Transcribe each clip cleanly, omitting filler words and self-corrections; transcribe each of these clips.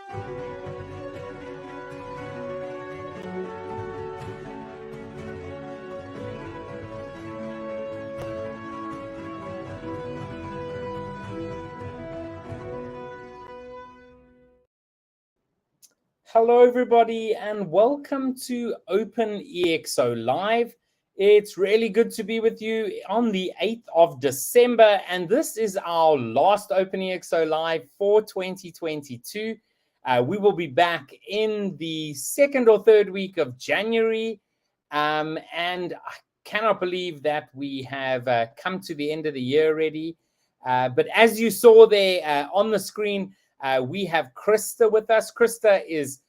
Hello, everybody, and welcome to OpenExO Live. It's really good to be with you on the 8th of December, and this is our last OpenExO Live for 2022. We will be back in the second or third week of January, and I cannot believe that we have come to the end of the year already. But as you saw there on the screen, we have Christa with us. Christa is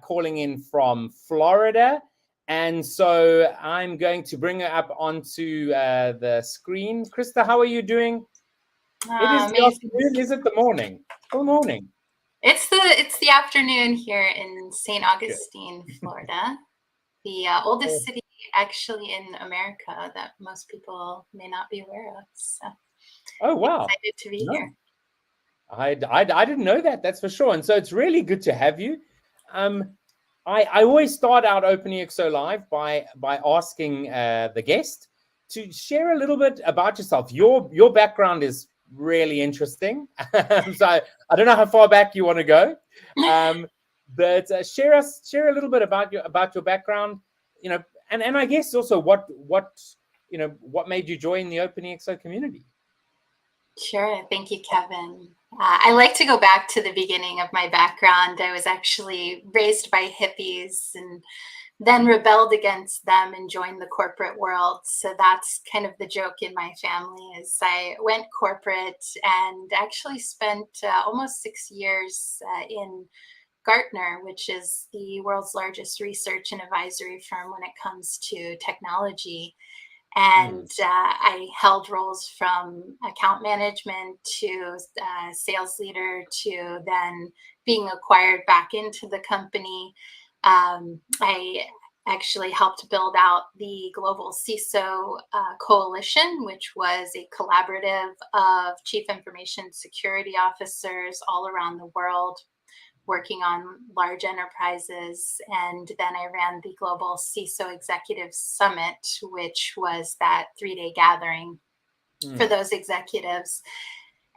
calling in from Florida. And so I'm going to bring her up onto the screen. Christa, how are you doing? It is the afternoon. Is it the morning? Good morning. It's the afternoon here in St. Augustine, Florida, the oldest city actually in America that most people may not be aware of. So, oh wow! Excited to be here. I didn't know that. That's for sure. And so it's really good to have you. I always start out OpenExO Live by asking the guest to share a little bit about yourself. Your background is really interesting. So I don't know how far back you want to go, but share a little bit about your background. You know, and I guess also what made you join the OpenExO community. Sure. Thank you, Kevin. I like to go back to the beginning of my background. I was actually raised by hippies and then rebelled against them and joined the corporate world. So that's kind of the joke in my family is I went corporate and actually spent almost 6 years in Gartner, which is the world's largest research and advisory firm when it comes to technology. And I held roles from account management to sales leader to then being acquired back into the company. I actually helped build out the global CISO coalition, which was a collaborative of chief information security officers all around the world working on large enterprises. And then I ran the Global CISO Executive Summit, which was that 3-day gathering for those executives.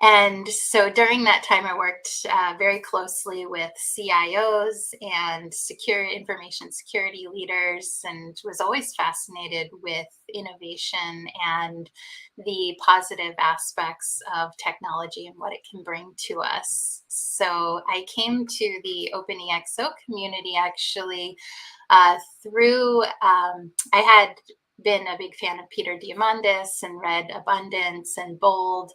And so during that time, I worked very closely with CIOs and information security leaders, and was always fascinated with innovation and the positive aspects of technology and what it can bring to us. So I came to the OpenExO community actually through, I had been a big fan of Peter Diamandis and read Abundance and Bold.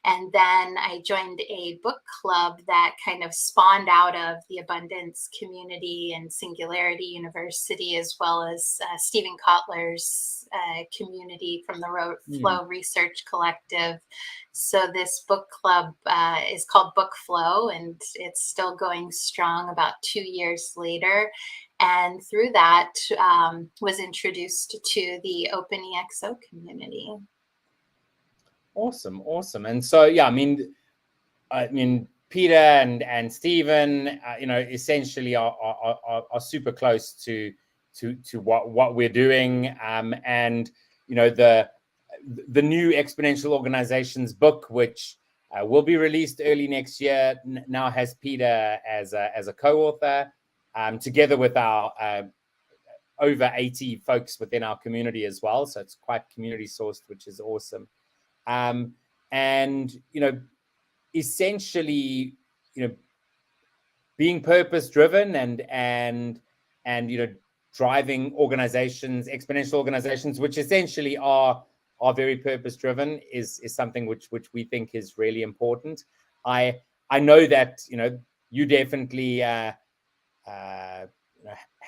And then I joined a book club that kind of spawned out of the Abundance community and Singularity University, as well as Stephen Kotler's community from the Flow Research Collective. So this book club is called Book Flow, and it's still going strong about 2 years later. And through that, was introduced to the OpenExO community. Awesome. And so, yeah, I mean, Peter and Stephen, essentially are super close to what we're doing. And the new Exponential Organizations book, which will be released early next year, now has Peter as a co-author. Together with our over 80 folks within our community as well. So it's quite community sourced, which is awesome. And, essentially, being purpose driven and driving organizations, exponential organizations, which essentially are very purpose driven is something which we think is really important. I know that, you definitely,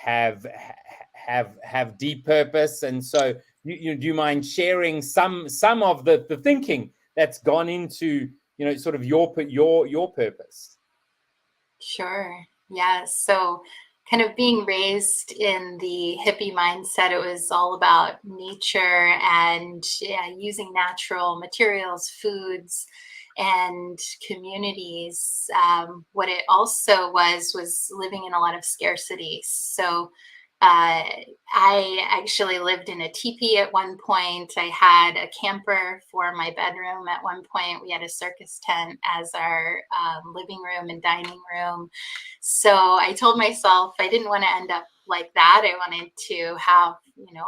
have deep purpose, and so do you mind sharing some of the thinking that's gone into sort of your purpose? Sure. Yeah. So kind of being raised in the hippie mindset, it was all about nature and using natural materials, foods. and communities. What it also was living in a lot of scarcity. So I actually lived in a teepee at one point. I had a camper for my bedroom at one point. We had a circus tent as our living room and dining room. So I told myself I didn't want to end up like that. I wanted to have,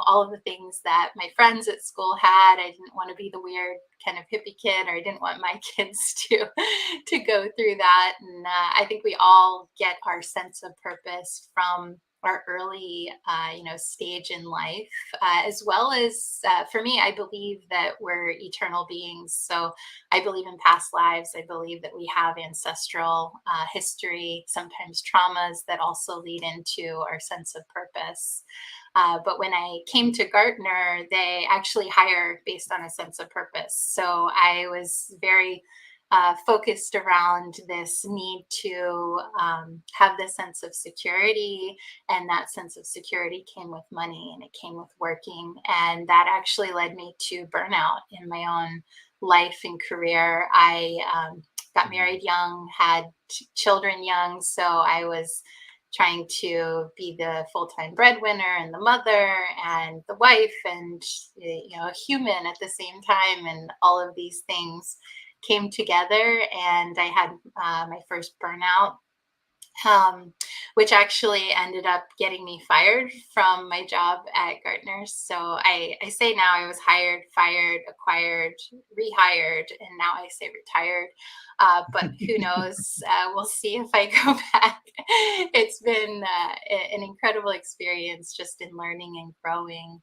all of the things that my friends at school had. I didn't want to be the weird kind of hippie kid, or I didn't want my kids to go through that. And I think we all get our sense of purpose from our early, stage in life, as well as for me, I believe that we're eternal beings. So I believe in past lives. I believe that we have ancestral history, sometimes traumas that also lead into our sense of purpose. But when I came to Gartner, they actually hire based on a sense of purpose. So I was very focused around this need to have this sense of security. And that sense of security came with money, and it came with working. And that actually led me to burnout in my own life and career. I got married young, had children young. So I was trying to be the full-time breadwinner and the mother and the wife and a human at the same time, and all of these things came together, and I had my first burnout, which actually ended up getting me fired from my job at Gartner. So I say now I was hired, fired, acquired, rehired, and now I say retired. But who knows? We'll see if I go back. It's been an incredible experience just in learning and growing.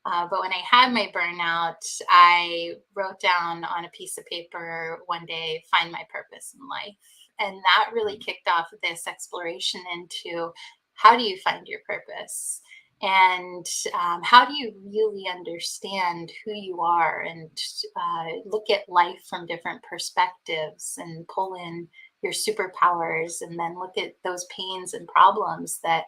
But when I had my burnout, I wrote down on a piece of paper one day, find my purpose in life. And that really kicked off this exploration into how do you find your purpose? And how do you really understand who you are and look at life from different perspectives and pull in your superpowers, and then look at those pains and problems that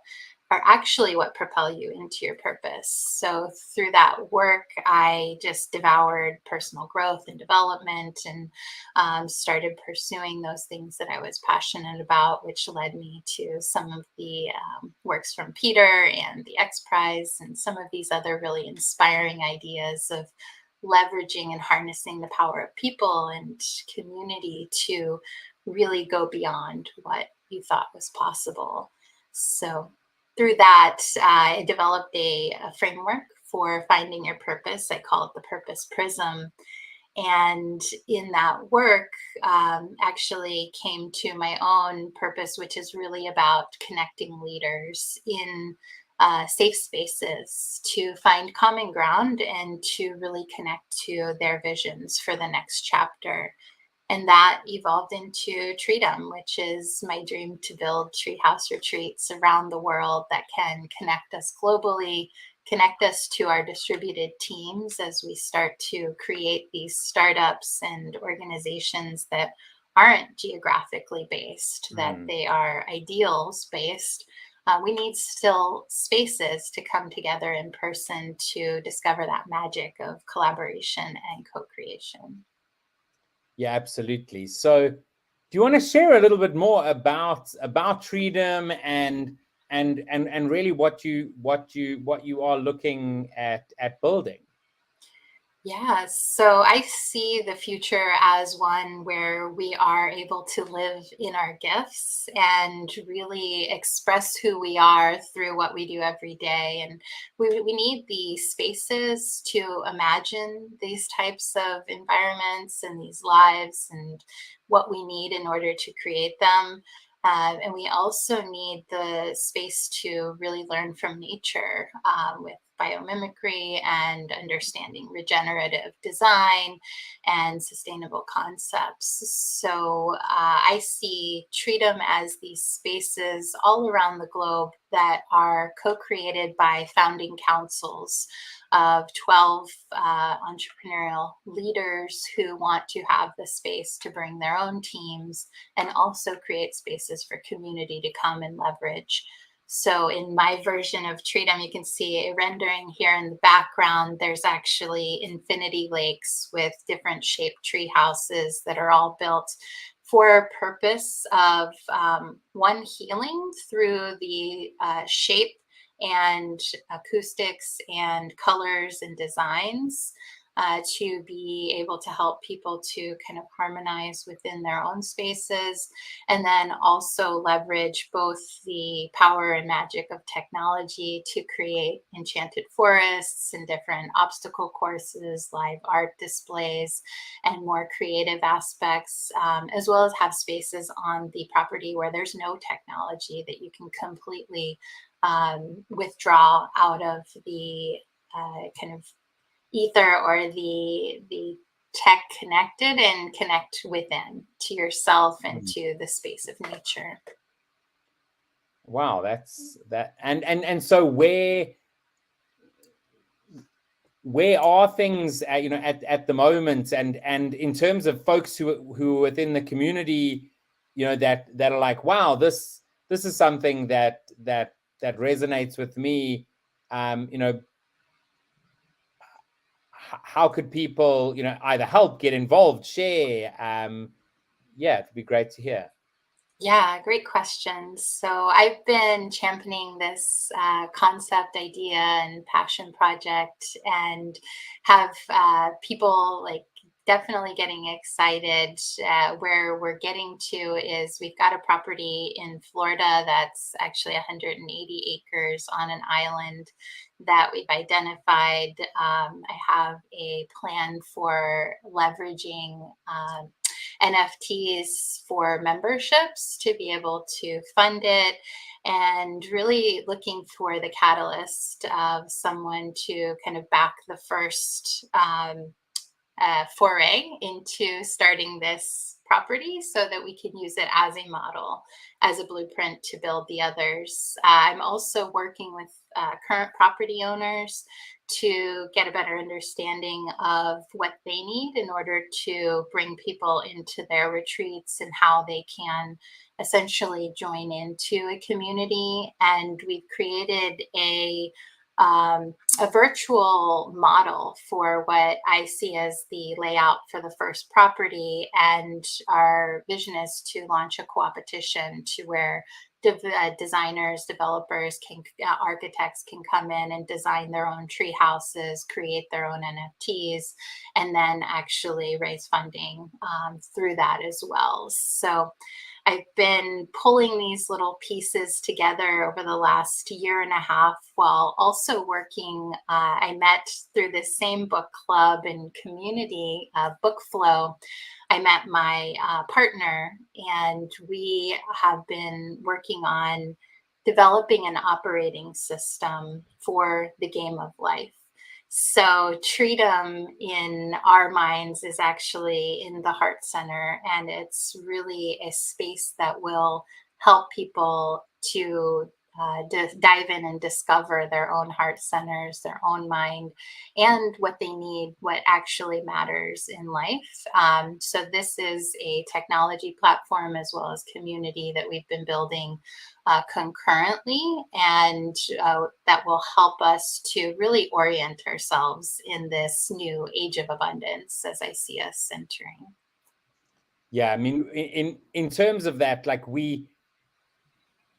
are actually what propel you into your purpose. So through that work, I just devoured personal growth and development, and started pursuing those things that I was passionate about, which led me to some of the works from Peter and the X Prize and some of these other really inspiring ideas of leveraging and harnessing the power of people and community to really go beyond what you thought was possible. So through that, I developed a framework for finding your purpose. I call it the Purpose Prism. And in that work, actually came to my own purpose, which is really about connecting leaders in safe spaces to find common ground and to really connect to their visions for the next chapter. And that evolved into Treedom, which is my dream to build treehouse retreats around the world that can connect us globally, connect us to our distributed teams as we start to create these startups and organizations that aren't geographically based, that they are ideals based. We need still spaces to come together in person to discover that magic of collaboration and co-creation. Yeah, absolutely. So, do you want to share a little bit more about Treedom and really what you are looking at building? Yeah, so I see the future as one where we are able to live in our gifts and really express who we are through what we do every day. And we need the spaces to imagine these types of environments and these lives and what we need in order to create them. And we also need the space to really learn from nature with biomimicry and understanding regenerative design and sustainable concepts. So I see Treedom as these spaces all around the globe that are co-created by founding councils of 12 entrepreneurial leaders who want to have the space to bring their own teams and also create spaces for community to come and leverage. So in my version of Treatum, you can see a rendering here in the background. There's actually infinity lakes with different shaped tree houses that are all built for a purpose of one, healing through the shape and acoustics and colors and designs, to be able to help people to kind of harmonize within their own spaces, and then also leverage both the power and magic of technology to create enchanted forests and different obstacle courses, live art displays, and more creative aspects, as well as have spaces on the property where there's no technology, that you can completely withdraw out of the kind of ether or the tech connected, and connect within to yourself and to the space of nature. Wow, that's that. And so where are things at the moment, and in terms of folks who are within the community, that are like, wow, this is something that resonates with me. How could people either help, get involved, share? It'd be great to hear. Yeah, great question. So I've been championing this concept, idea, and passion project, and have people like definitely getting excited. Where we're getting to is we've got a property in Florida that's actually 180 acres on an island that we've identified. I have a plan for leveraging NFTs for memberships to be able to fund it, and really looking for the catalyst of someone to kind of back the first foray into starting this property, so that we can use it as a model, as a blueprint to build the others. I'm also working with current property owners to get a better understanding of what they need in order to bring people into their retreats, and how they can essentially join into a community. And we've created a virtual model for what I see as the layout for the first property. And our vision is to launch a co-opetition to where designers, developers, architects can come in and design their own tree houses, create their own NFTs, and then actually raise funding through that as well. So I've been pulling these little pieces together over the last year and a half, while also working. I met through this same book club and community, book flow. I met my partner, and we have been working on developing an operating system for the game of life. So Treatum in our minds is actually in the heart center, and it's really a space that will help people to dive in and discover their own heart centers, their own mind, and what they need, what actually matters in life. So this is a technology platform as well as community that we've been building concurrently, and that will help us to really orient ourselves in this new age of abundance as I see us entering. Yeah, I mean, in terms of that, like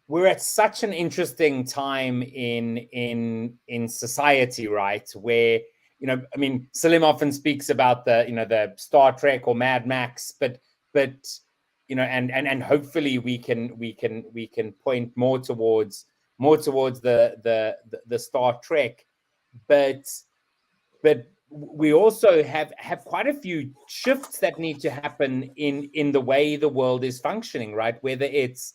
we're at such an interesting time in society, right? Where I mean, Salim often speaks about the Star Trek or Mad Max, but and hopefully we can point more towards the Star Trek, but we also have quite a few shifts that need to happen in the way the world is functioning, right? Whether it's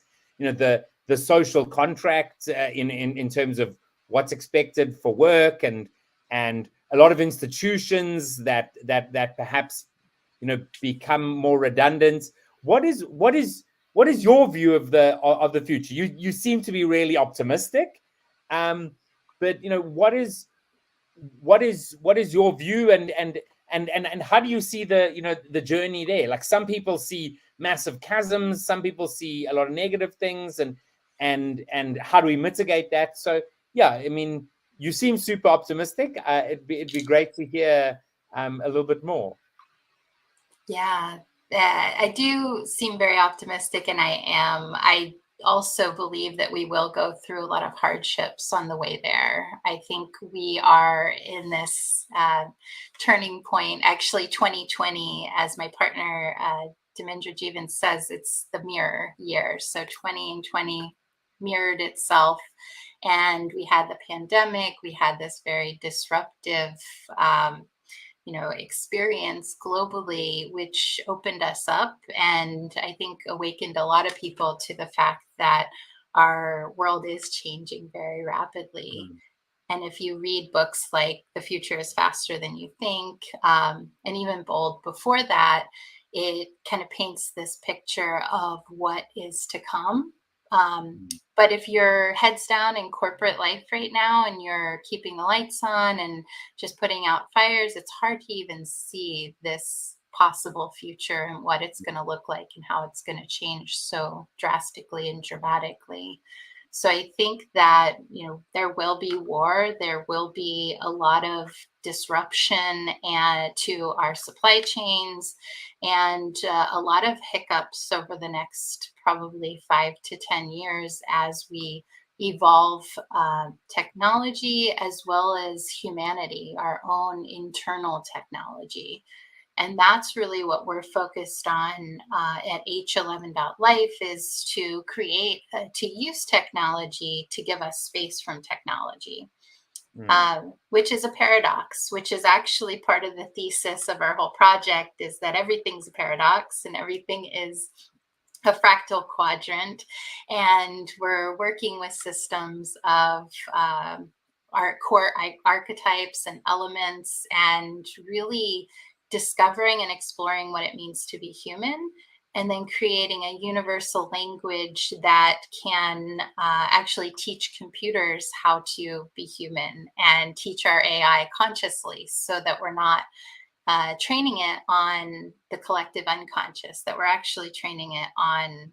the social contract in terms of what's expected for work, and a lot of institutions that perhaps become more redundant. What is your view of the future? You seem to be really optimistic, but what is your view, and how do you see the journey there? Like, some people see massive chasms, some people see a lot of negative things, and and how do we mitigate that? So yeah, I mean, you seem super optimistic. It'd be great to hear a little bit more. Yeah, I do seem very optimistic, and I am. I also believe that we will go through a lot of hardships on the way there. I think we are in this turning point. Actually, 2020, as my partner Dimendra Jeevan says, it's the mirror year. So 20 and 20 mirrored itself. And we had the pandemic, we had this very disruptive experience globally, which opened us up and I think awakened a lot of people to the fact that our world is changing very rapidly. And if you read books like The Future is Faster Than You Think, and even Bold before that, it kind of paints this picture of what is to come. But if your head's down in corporate life right now and you're keeping the lights on and just putting out fires, it's hard to even see this possible future and what it's going to look like and how it's going to change so drastically and dramatically. So I think that, there will be war, there will be a lot of disruption to our supply chains and a lot of hiccups over the next probably 5 to 10 years as we evolve technology as well as humanity, our own internal technology. And that's really what we're focused on at H11.life is to create, to use technology to give us space from technology, which is a paradox, which is actually part of the thesis of our whole project is that everything's a paradox and everything is a fractal quadrant. And we're working with systems of our core archetypes and elements and really discovering and exploring what it means to be human, and then creating a universal language that can actually teach computers how to be human and teach our AI consciously so that we're not training it on the collective unconscious, that we're actually training it on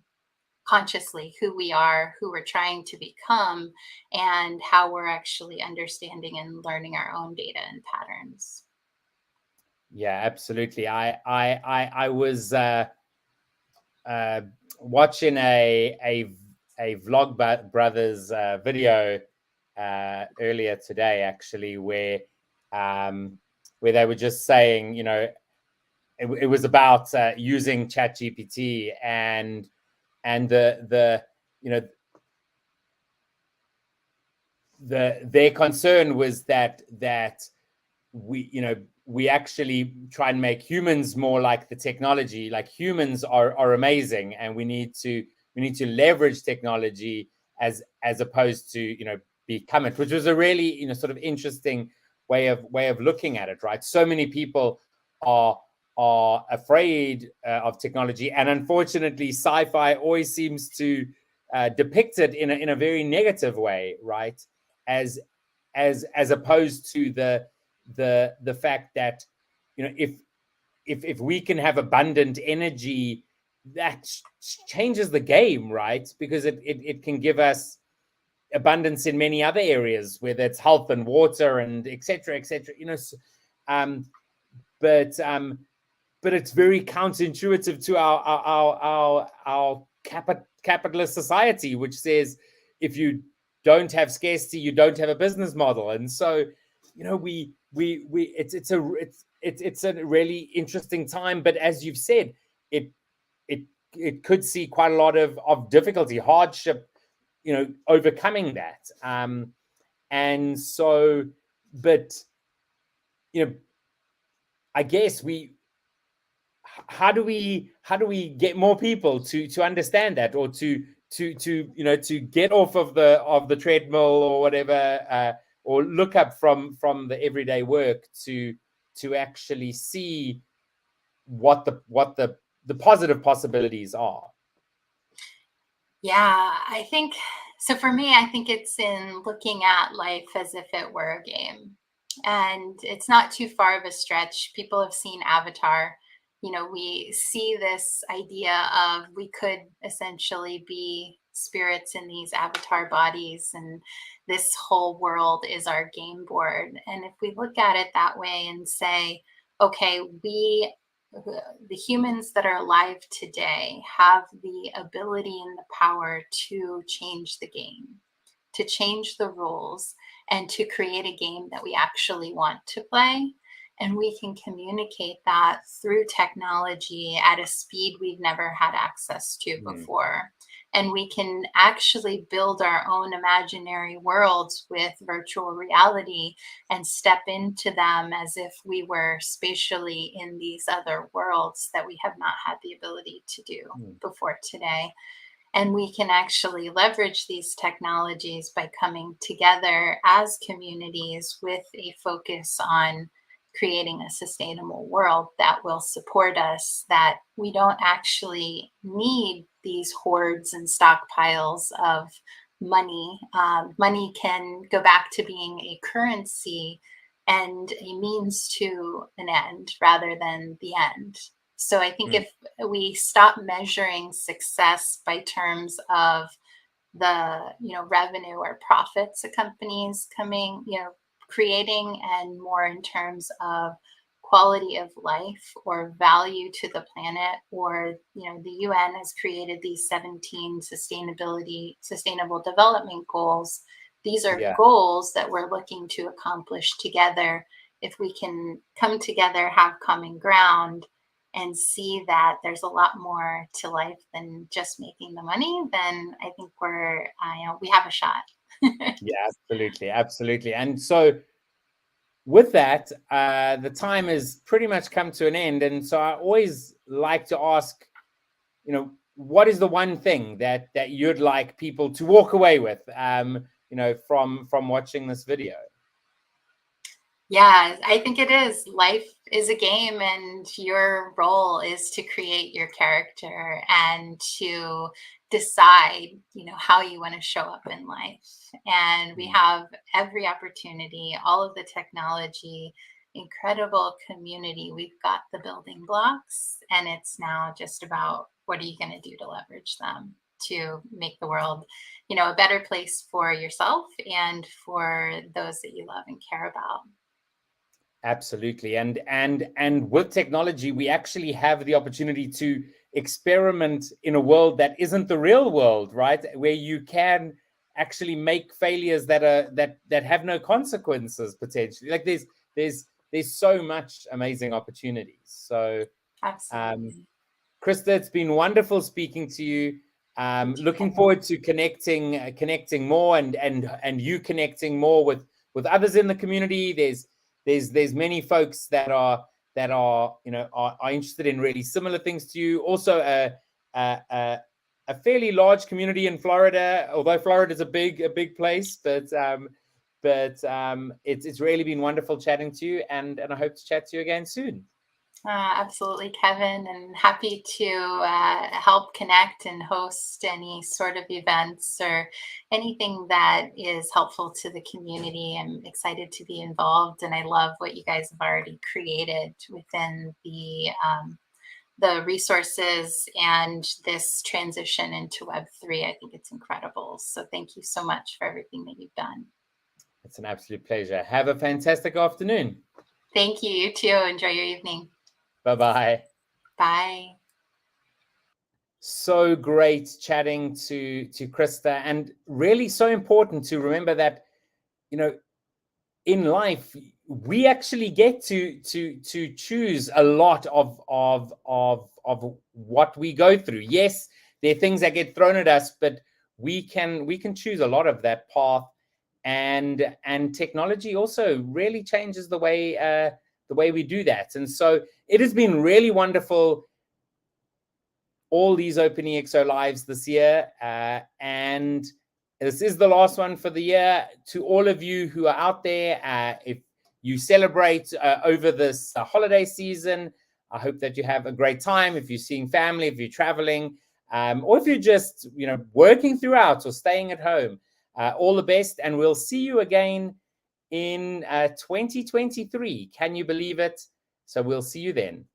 consciously who we are, who we're trying to become, and how we're actually understanding and learning our own data and patterns. Yeah, absolutely. I was watching a Vlog Brothers video earlier today, actually, where they were just saying, it was about using ChatGPT and their concern was that we actually try and make humans more like the technology. Like humans are amazing, and we need to leverage technology as opposed to become it, which was a really sort of interesting way of looking at it, right? So many people are afraid of technology, and unfortunately, sci-fi always seems to depict it in a very negative way, right? As opposed to the fact that if we can have abundant energy, that changes the game, right? Because it can give us abundance in many other areas, whether it's health and water and etc. But it's very counterintuitive to our capitalist society, which says if you don't have scarcity, you don't have a business model. And so it's a really interesting time. But as you've said, it could see quite a lot of difficulty, hardship, overcoming that. And so, but I guess how do we get more people to understand that, or to get off of the treadmill or whatever, or look up from the everyday work to actually see what the positive possibilities are? Yeah, I think so. For me, I think it's in looking at life as if it were a game. And it's not too far of a stretch. People have seen Avatar. We see this idea of we could essentially be spirits in these avatar bodies, and this whole world is our game board. And if we look at it that way and say, okay, the humans that are alive today have the ability and the power to change the game, to change the rules, and to create a game that we actually want to play. And we can communicate that through technology at a speed we've never had access to before. And we can actually build our own imaginary worlds with virtual reality and step into them as if we were spatially in these other worlds that we have not had the ability to do before today. And we can actually leverage these technologies by coming together as communities with a focus on creating a sustainable world that will support us, that we don't actually need these hoards and stockpiles of money. Money can go back to being a currency and a means to an end rather than the end. So I think if we stop measuring success by terms of the, revenue or profits a company's creating, and more in terms of quality of life or value to the planet, or the UN has created these 17 sustainable development goals. These are goals that we're looking to accomplish together. If we can come together, have common ground, and see that there's a lot more to life than just making the money, then I think we have a shot. Yeah, absolutely. And so with that, the time has pretty much come to an end. And so I always like to ask, what is the one thing that you'd like people to walk away with, from watching this video? Yeah, I think it is. Life is a game, and your role is to create your character and to decide, how you want to show up in life. And we have every opportunity, all of the technology, incredible community. We've got the building blocks, and it's now just about what are you going to do to leverage them to make the world, a better place for yourself and for those that you love and care about. Absolutely. And with technology, we actually have the opportunity to experiment in a world that isn't the real world, right? Where you can actually make failures that have no consequences potentially. Like there's so much amazing opportunities. So absolutely. Christa, it's been wonderful speaking to you. Looking forward to connecting more and you connecting more with others in the community. There's many folks that are interested in really similar things to you. Also, a fairly large community in Florida, although Florida is a big place. But it's really been wonderful chatting to you, and I hope to chat to you again soon. Absolutely, Kevin, and happy to help connect and host any sort of events or anything that is helpful to the community. I'm excited to be involved, and I love what you guys have already created within the resources and this transition into Web3. I think it's incredible. So thank you so much for everything that you've done. It's an absolute pleasure. Have a fantastic afternoon. Thank you. You too. Enjoy your evening. Bye-bye. Bye. So great chatting to Christa, and really so important to remember that, in life, we actually get to choose a lot of what we go through. Yes, there are things that get thrown at us, but we can choose a lot of that path, and technology also really changes the way we do that. And so it has been really wonderful, all these OpenExO lives this year, and this is the last one for the year. To all of you who are out there, if you celebrate over this holiday season, I hope that you have a great time. If you're seeing family, if you're traveling, or if you're just working throughout or staying at home, all the best, and we'll see you again in 2023. Can you believe it? So we'll see you then.